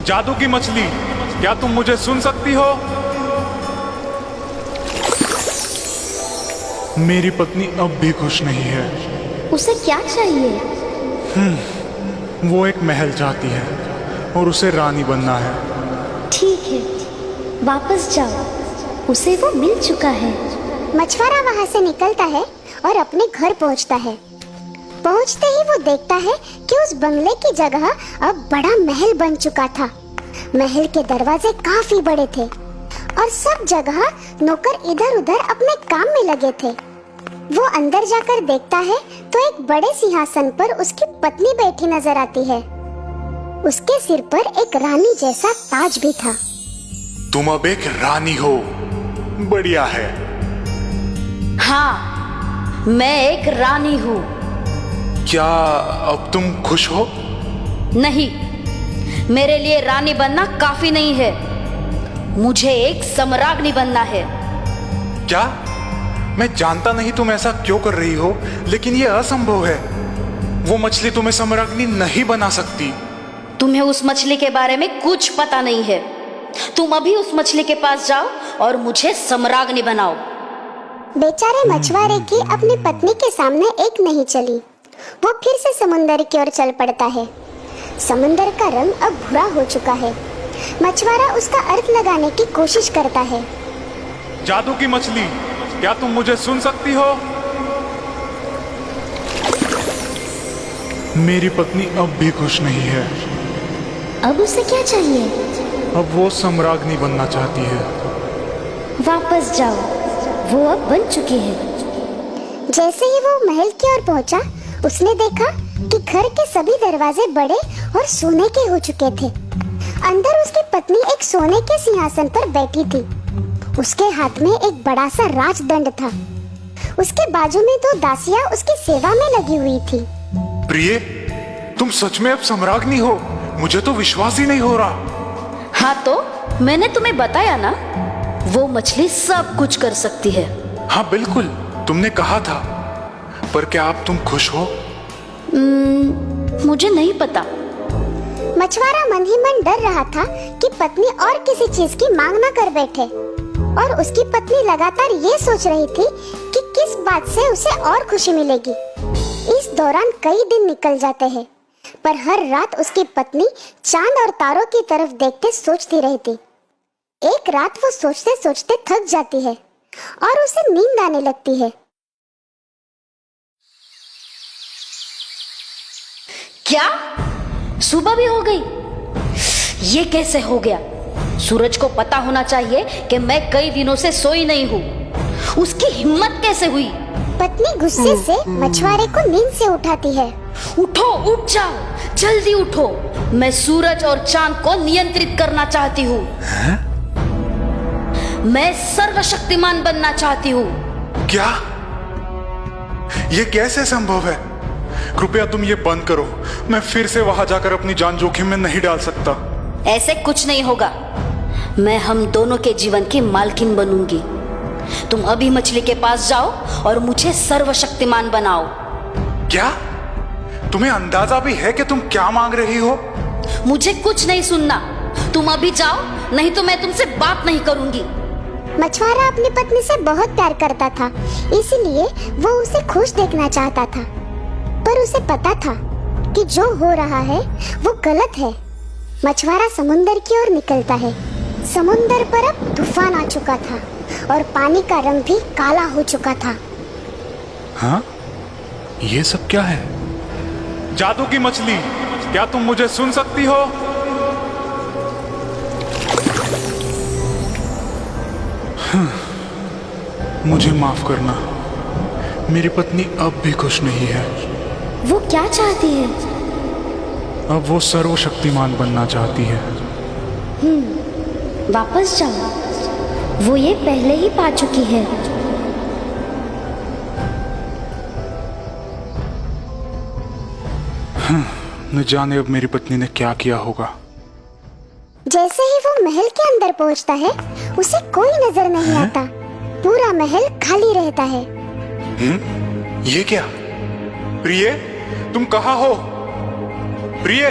जादू की मछली, क्या तुम मुझे सुन सकती हो? मेरी पत्नी अब भी खुश नहीं है। उसे क्या चाहिए? वो एक महल चाहती है और उसे रानी बनना है। ठीक है, वापस जाओ, उसे वो मिल चुका है। मछुआरा वहाँ से निकलता है और अपने घर पहुँचता है। पहुँचते ही वो देखता है कि उस बंगले की जगह अब बड़ा महल बन चुका था। महल के दरवाजे काफी बड़े थे और सब जगह नौकर इधर उधर अपने काम में लगे थे। वो अंदर जाकर देखता है तो एक बड़े सिंहासन पर उसकी पत्नी बैठी नजर आती है। उसके सिर पर एक रानी जैसा ताज भी था। तुम अब एक रानी हो, बढ़िया है। हाँ, मैं एक रानी हूँ। क्या अब तुम खुश हो? नहीं, मेरे लिए रानी बनना काफी नहीं है। मुझे एक सम्राज्ञी बनना है। क्या? मैं जानता नहीं तुम ऐसा क्यों कर रही हो, लेकिन यह असंभव है। वो मछली तुम्हें सम्राज्ञी नहीं बना सकती। तुम्हें उस मछली के बारे में कुछ पता नहीं है। तुम अभी उस मछली के पास जाओ और मुझे सम्राज्ञी बनाओ। बेचारे मछुआरे की अपनी पत्नी के सामने एक नहीं चली। वो फिर से समुंदर की ओर चल पड़ता है। समुंदर का रंग अब भूरा हो चुका है। मछुआरा उसका अर्थ लगाने की कोशिश करता है। जादू की मछली, क्या तुम मुझे सुन सकती हो? मेरी पत्नी अब भी खुश नहीं है। अब उसे क्या चाहिए? अब वो सम्राज्ञी बनना चाहती है। वापस जाओ, वो अब बन चुकी है। जैसे ही वो महल की ओर पहुंचा, उसने देखा कि घर के सभी दरवाजे बड़े और सोने के हो चुके थे। अंदर उसकी पत्नी एक सोने के सिंहासन पर बैठी थी। उसके हाथ में एक बड़ा सा राजदंड था। उसके बाजू में दो दासियां उसकी सेवा में लगी हुई थी। प्रिय, तुम सच में अब सम्राज्ञी हो? मुझे तो विश्वास ही नहीं हो रहा। हाँ, तो मैंने तुम्हें बताया ना, वो मछली सब कुछ कर सकती है। हाँ बिल्कुल, तुमने कहा था। पर क्या अब तुम खुश हो? मुझे नहीं पता। मछुआरा मन ही मन डर रहा था कि पत्नी और किसी चीज की मांग न कर बैठे, और उसकी पत्नी लगातार ये सोच रही थी कि किस बात से उसे और खुशी मिलेगी। इस दौरान कई दिन निकल जाते हैं, पर हर रात उसकी पत्नी चांद और तारों की तरफ देखते सोचती रहती। एक रात वो सोचते सोचते थक जाती है और उसे नींद आने लगती है। क्या? सुबह भी हो गई? ये कैसे हो गया? सूरज को पता होना चाहिए कि मैं कई दिनों से सोई नहीं हूँ। उसकी हिम्मत कैसे हुई? पत्नी गुस्से से मछुआरे को नींद से उठाती है। उठो, उठ जाओ, जल्दी उठो। मैं सूरज और चांद को नियंत्रित करना चाहती हूँ। मैं सर्वशक्तिमान बनना चाहती हूँ। क्या? ये कैसे संभव है? कृपया तुम ये बंद करो। मैं फिर से वहां जाकर अपनी जान जोखिम में नहीं डाल सकता। ऐसे कुछ नहीं होगा। मैं हम दोनों के जीवन की मालकिन बनूंगी। तुम अभी मछली के पास जाओ और मुझे सर्वशक्तिमान बनाओ। क्या? तुम्हें अंदाजा भी है कि तुम क्या मांग रही हो? मुझे कुछ नहीं सुनना। तुम अभी जाओ, नहीं तो मैं तुमसे बात नहीं करूंगी। मछुआरा अपनी पत्नी से बहुत प्यार करता था, इसलिए वो उसे खुश देखना चाहता था। पर उसे पता था कि जो हो रहा है वो गलत है। मछुआरा समुंदर की ओर निकलता है। समुंदर पर अब तूफान आ चुका था और पानी का रंग भी काला हो चुका था। हाँ? ये सब क्या है? जादू की मछली, क्या तुम मुझे सुन सकती हो? मुझे माफ करना, मेरी पत्नी अब भी खुश नहीं है। वो क्या चाहती है? अब वो सर्वशक्तिमान बनना चाहती है। वापस जाओ, वो ये पहले ही पा चुकी है। न जाने अब मेरी पत्नी ने क्या किया होगा। जैसे ही वो महल के अंदर पहुंचता है, उसे कोई नजर नहीं आता। पूरा महल खाली रहता है। ये क्या? प्रिय, तुम कहाँ हो? प्रिय,